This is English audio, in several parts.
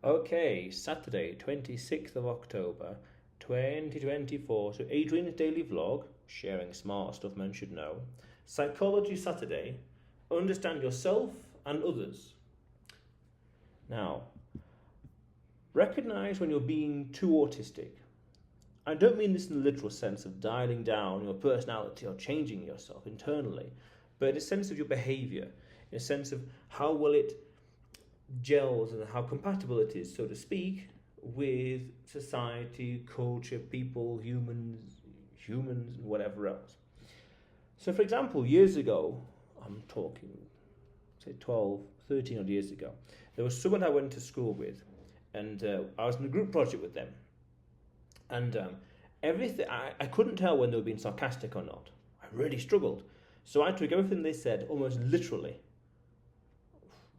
Okay, Saturday, 26th of October, 2024. So, Adrian's daily vlog, sharing smart stuff men should know. Psychology Saturday, understand yourself and others. Now, recognize when you're being too autistic. I don't mean this in the literal sense of dialing down your personality or changing yourself internally, but in a sense of your behavior, in a sense of how well it gels and how compatible it is, so to speak, with society, culture, people, humans, and whatever else. So, for example, years ago, I'm talking, say 12, 13 odd years ago, there was someone I went to school with, and I was in a group project with them. And everything, I couldn't tell when they were being sarcastic or not. I really struggled. So I took everything they said almost literally.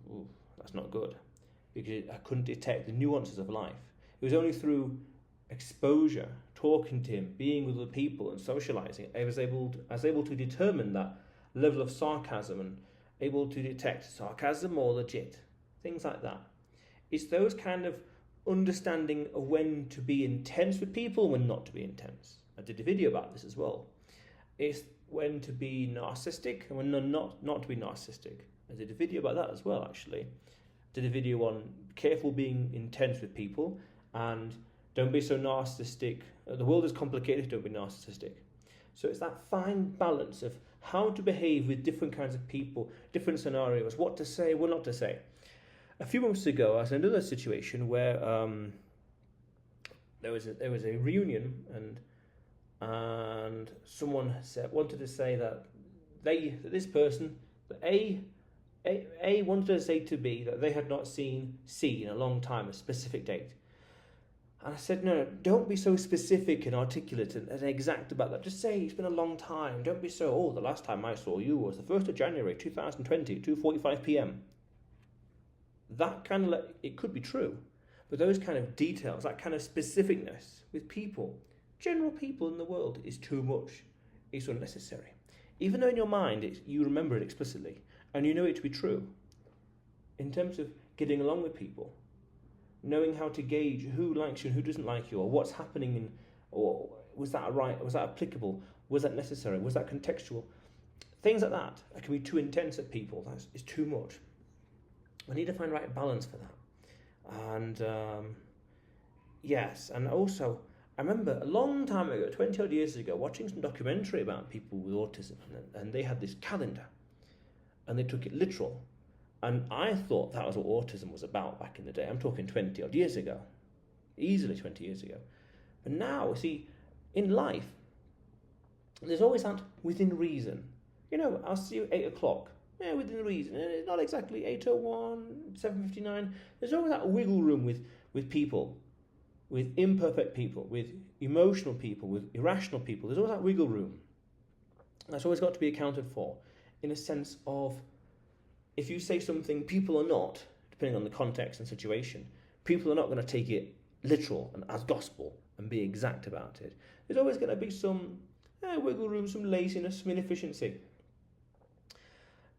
Ooh, that's not good, because I couldn't detect the nuances of life. It was only through exposure, talking to him, being with other people and socializing, I was able to determine that level of sarcasm and able to detect sarcasm or legit, things like that. It's those kind of understanding of when to be intense with people and when not to be intense. I did a video about this as well. It's when to be narcissistic and when not to be narcissistic. I did a video about that as well, actually. Did a video on careful being intense with people and don't be so narcissistic. The world is complicated, don't be narcissistic. So it's that fine balance of how to behave with different kinds of people, different scenarios, what to say, what not to say. A few months ago, I was in another situation where there was a reunion, and someone wanted to say that this person, A wanted to say to B that they had not seen C in a long time, a specific date. And I said, no, don't be so specific and articulate and exact about that. Just say it's been a long time. Don't be so, the last time I saw you was the 1st of January 2020, 2:45 p.m. That kind of, it could be true, but those kind of details, that kind of specificness with people, general people in the world, is too much. It's unnecessary. Even though in your mind you remember it explicitly and you know it to be true, in terms of getting along with people, knowing how to gauge who likes you and who doesn't like you, or what's happening, or was that right, was that applicable, was that necessary, was that contextual, things like that can be too intense at people. It's too much. I need to find the right balance for that. And yes, and also, I remember a long time ago, 20 odd years ago, watching some documentary about people with autism, and they had this calendar, and they took it literal. And I thought that was what autism was about back in the day. I'm talking 20 odd years ago, easily 20 years ago. But now, see, in life, there's always that within reason. I'll see you at 8 o'clock. Yeah, within reason. And it's not exactly 8:01, 7:59. There's always that wiggle room with people, with imperfect people, with emotional people, with irrational people. There's always that wiggle room. That's always got to be accounted for, in a sense of, if you say something, people are not, depending on the context and situation, people are not going to take it literal and as gospel and be exact about it. There's always going to be some wiggle room, some laziness, some inefficiency.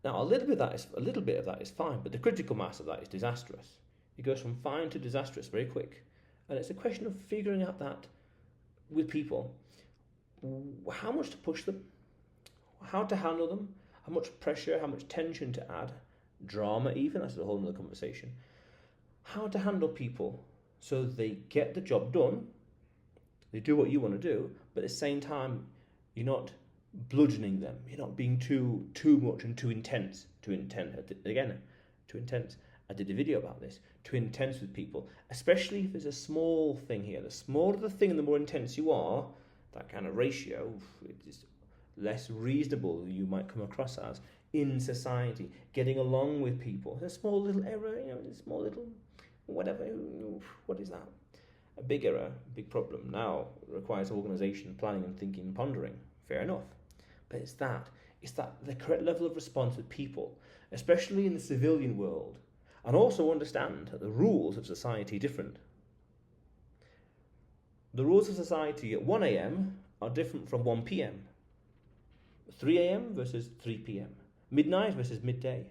Now, a little bit of that is fine, but the critical mass of that is disastrous. It goes from fine to disastrous very quick. And it's a question of figuring out that with people, how much to push them, how to handle them, how much pressure, how much tension to add, drama even, that's a whole other conversation. How to handle people so they get the job done, they do what you want to do, but at the same time, you're not bludgeoning them. You're not being too much and too intense. Too intense. I did a video about this. Too intense with people, especially if there's a small thing here. The smaller the thing and the more intense you are, that kind of ratio, it is less reasonable than you might come across as in society. Getting along with people. It's a small little error, a small little whatever. What is that? A big error, big problem. Now it requires organisation, planning and thinking and pondering. Fair enough. But it's the correct level of response with people, especially in the civilian world, and also understand that the rules of society are different. The rules of society at 1 a.m. are different from 1 p.m. 3 a.m. versus 3 p.m. Midnight versus midday.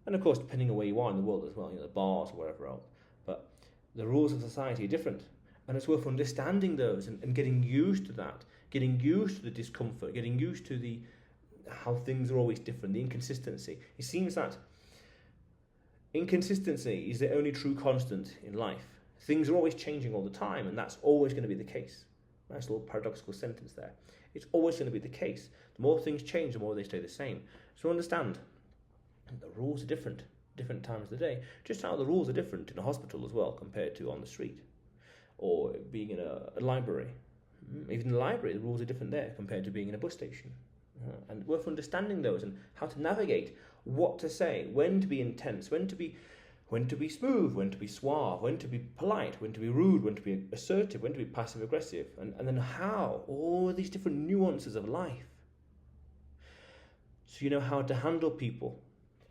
And of course, depending on where you are in the world as well, the bars or wherever else. But The rules of society are different. And it's worth understanding those and getting used to that, getting used to the discomfort, getting used to the how things are always different, the inconsistency. It seems that inconsistency is the only true constant in life. Things are always changing all the time, and that's always going to be the case. Nice little paradoxical sentence there. It's always going to be the case. The more things change, the more they stay the same. So understand, the rules are different times of the day. Just how the rules are different in a hospital as well compared to on the street, or being in a library. Even in the library, the rules are different there compared to being in a bus station. And worth understanding those and how to navigate what to say, when to be intense, when to be smooth, when to be suave, when to be polite, when to be rude, when to be assertive, when to be passive aggressive, and then how, all these different nuances of life. So you know how to handle people.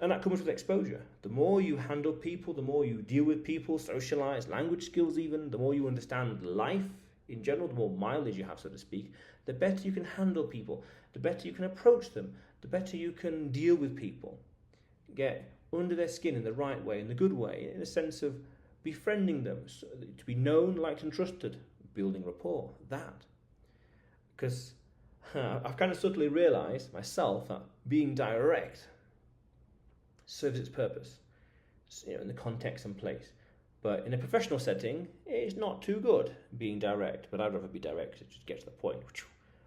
And that comes with exposure. The more you handle people, the more you deal with people, socialize, language skills even, the more you understand life in general, the more mileage you have, so to speak, the better you can handle people, the better you can approach them, the better you can deal with people. Get under their skin in the right way, in the good way, in a sense of befriending them, so to be known, liked and trusted, building rapport, that. Because I've kind of subtly realised myself that being direct serves its purpose, in the context and place. But in a professional setting, it's not too good being direct, but I'd rather be direct to just get to the point,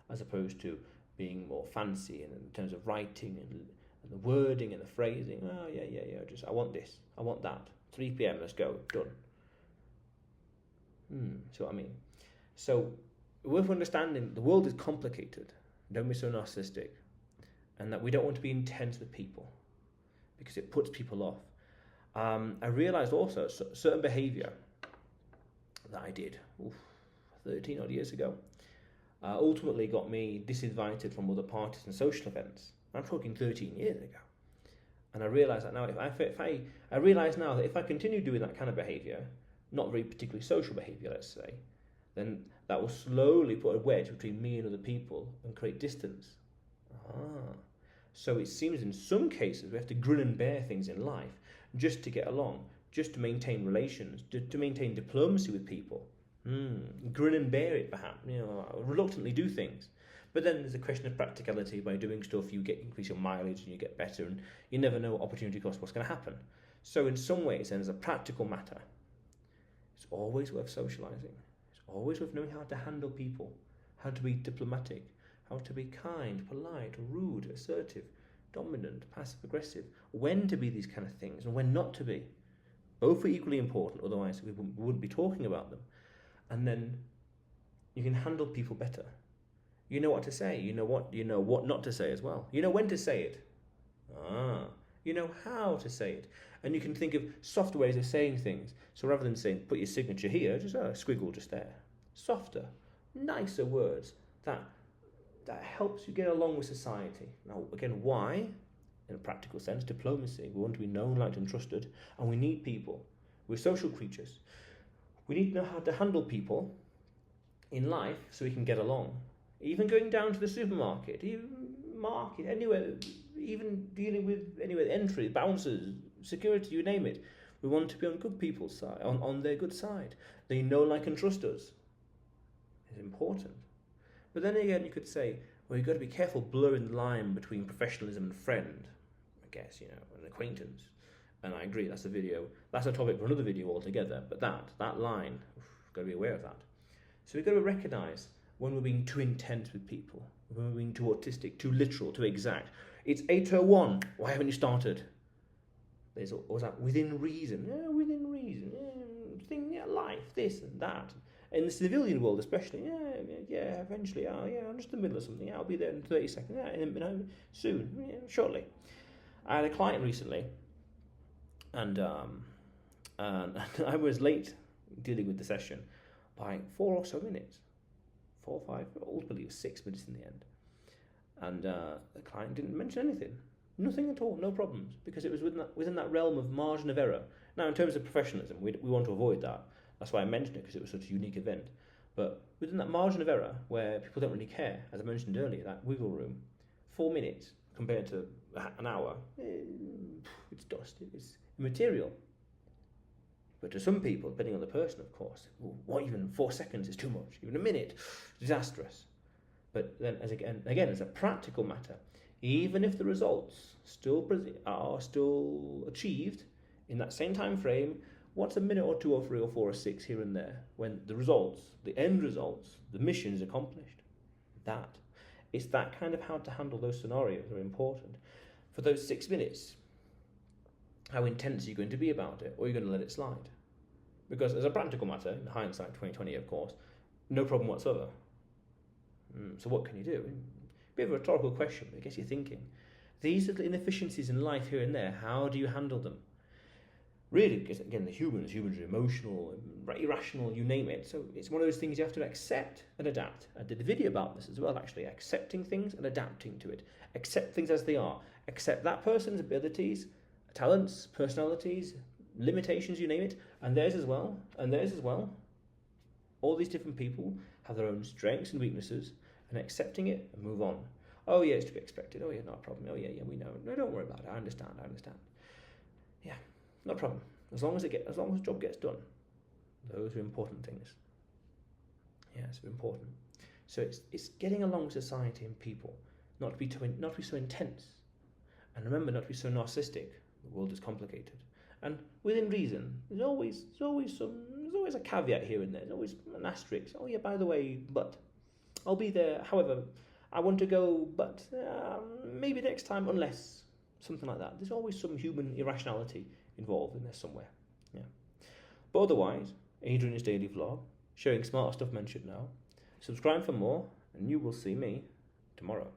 as opposed to being more fancy in terms of writing and the wording and the phrasing. Oh, yeah, I want this, I want that. 3 p.m, let's go, done. See what I mean? So, worth understanding, the world is complicated. Don't be so narcissistic. And that we don't want to be intense with people, because it puts people off. I realised also certain behaviour that I did 13 odd years ago ultimately got me disinvited from other parties and social events. I'm talking 13 years ago. And I realise that now, I realise now that if I continue doing that kind of behaviour, not very particularly social behaviour, let's say, then that will slowly put a wedge between me and other people and create distance. So it seems in some cases we have to grin and bear things in life just to get along, just to maintain relations, to maintain diplomacy with people. Grin and bear it, perhaps. Reluctantly do things. But then there's a question of practicality. By doing stuff, you increase your mileage and you get better, and you never know opportunity cost what's going to happen. So in some ways, then, as a practical matter, it's always worth socialising. It's always worth knowing how to handle people, how to be diplomatic, how to be kind, polite, rude, assertive, dominant, passive-aggressive, when to be these kind of things and when not to be. Both are equally important, otherwise we wouldn't be talking about them. And then you can handle people better. You know what to say, you know what not to say as well. You know when to say it. You know how to say it. And you can think of soft ways of saying things. So rather than saying, put your signature here, just a squiggle just there. Softer, nicer words that helps you get along with society. Now, again, why? In a practical sense, diplomacy. We want to be known, liked and trusted, and we need people. We're social creatures. We need to know how to handle people in life so we can get along. Even going down to the supermarket, even market, anywhere, even dealing with anywhere, entry, bouncers, security, you name it. We want to be on good people's side, on their good side. They know, like and trust us. It's important. But then again, you could say, well, you've got to be careful blurring the line between professionalism and friend, I guess, an acquaintance. And I agree, that's a topic for another video altogether. But that line, got to be aware of that. So we've got to recognise when we're being too intense with people, when we're being too autistic, too literal, too exact. It's 8:01, why haven't you started? There's always that within reason. Yeah, within reason. Life, this and that. In the civilian world especially, eventually, I'm just in the middle of something, I'll be there in 30 seconds, soon, shortly. I had a client recently, and I was late dealing with the session by 4 or so minutes. 4 or 5, ultimately it was 6 minutes in the end. And the client didn't mention anything. Nothing at all, no problems, because it was within that realm of margin of error. Now, in terms of professionalism, we want to avoid that. That's why I mentioned it, because it was such a unique event. But within that margin of error, where people don't really care, as I mentioned earlier, that wiggle room, 4 minutes compared to an hour, it's dust, it's immaterial. But to some people, depending on the person, of course, what, even 4 seconds is too much, even a minute, disastrous. But then, again, as a practical matter, even if the results are still achieved in that same time frame, what's a minute or 2 or 3 or 4 or 6 here and there when the results, the end results, the mission is accomplished? It's that kind of how to handle those scenarios are important. For those 6 minutes, how intense are you going to be about it, or are you going to let it slide? Because as a practical matter, in hindsight 2020, of course, no problem whatsoever. So what can you do? A bit of a rhetorical question, but it gets you thinking. These are the inefficiencies in life here and there. How do you handle them? Really, because again, humans are emotional, irrational, you name it. So it's one of those things you have to accept and adapt. I did a video about this as well, actually, accepting things and adapting to it. Accept things as they are. Accept that person's abilities, talents, personalities, limitations, you name it, and theirs as well, and theirs as well. All these different people have their own strengths and weaknesses, and accepting it and move on. Oh yeah, it's to be expected. Oh yeah, not a problem. Oh yeah, we know. No, don't worry about it. I understand. Yeah, no problem. As long as the job gets done. Those are important things. Yeah, it's important. So it's getting along with society and people, not to be so intense, and remember not to be so narcissistic. The world is complicated, and within reason. There's always a caveat here and there. There's always an asterisk. Oh yeah, by the way, but I'll be there. However, I want to go, but maybe next time, unless something like that. There's always some human irrationality involved in there somewhere. Yeah. But otherwise, Adrian's daily vlog, sharing smart stuff men should know. Subscribe for more, and you will see me tomorrow.